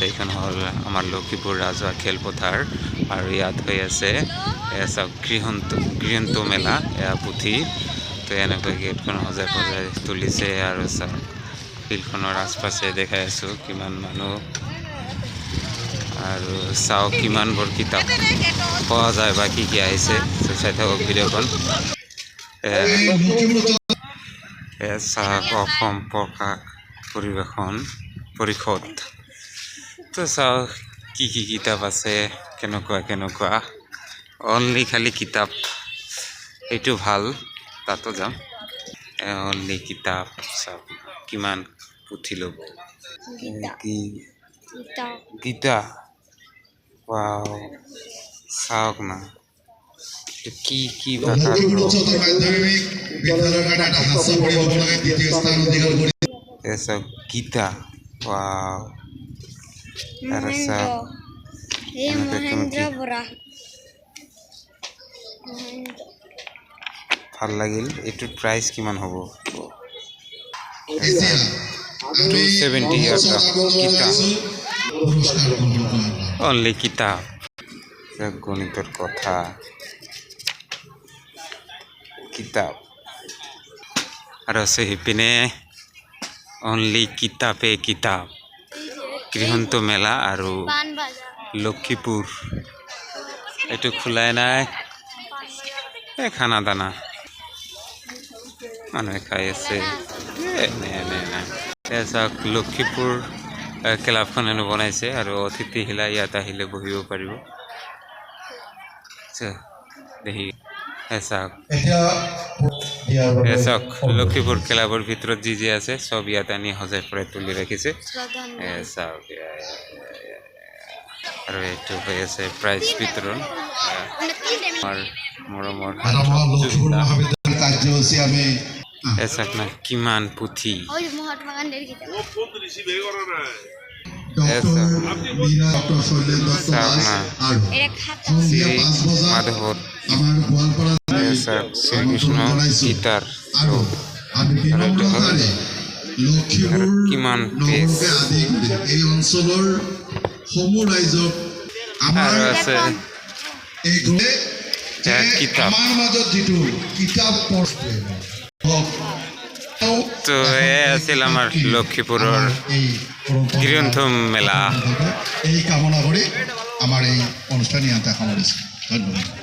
এইখন হ'ল আমাৰ লক্ষীপুৰ ৰাজহুৱা খেলপথাৰ আৰু ইয়াত হৈ আছে চাওক গৃহন্ত মেলা এয়া পুথি তো এনেকৈ গেটখন সজাই তুলিছে আৰু চাওক ফিল্ডখনৰ আশপাশে দেখাই আছোঁ কিমান মানুহ আৰু চাওক কিমানবোৰ কিতাপ পোৱা যায় বা কি আহিছে চাই থাকক ভিডিঅ'খন চাওক অসম প্ৰকাশ পৰিৱেশন পৰিষদ তো চাওক কি কিতাপ আছে কেনেকুৱা অনলি খালি কিতাপ এইটো ভাল তাতো যাম অনলি কিতাপ চাওক কিমান পুথি ল'ব গীতা ৱাও চাওক না কি ভাষা চাওক গীতা ৱাও আৰু চাওক ভাল লাগিল এইটো প্ৰাইচ কিমান হ'ব 270 কিতাপ অনলি কিতাপ গণিতৰ কথা কিতাপ আৰু আছে সিপিনে অনলি কিতাপে কিতাপ গৃহন্ত মেলা আৰু লক্ষীপুৰ এইটো খোলাই নাই খানা দানা মানুহে খাই আছে চাওক লক্ষীপুৰ ক্লাবখন হেনো বনাইছে আৰু অতিথিশিলা ইয়াত আহিলে বহিব পাৰিব দেখি চাওক লক্ষীপুৰ ক্লাবৰ ভিতৰত যি আছে চব ইয়াত আনি সজাই পৰাই তুলি ৰাখিছে চাওক আৰু এইটো হৈ আছে প্ৰাইজ বিতৰণ মৰমৰ চাওক না কিমান পুথি মাধৱত শ্ৰীকৃষ্ণ গীতাৰ কিমান পেজ আৰু আছে কিতাপ তো এয়া আছিল আমাৰ লক্ষীপুৰৰ গৃহন্ত মেলা এই কামনা কৰি আমাৰ এই অনুষ্ঠান ইয়াতে সামৰিছোঁ ধন্যবাদ।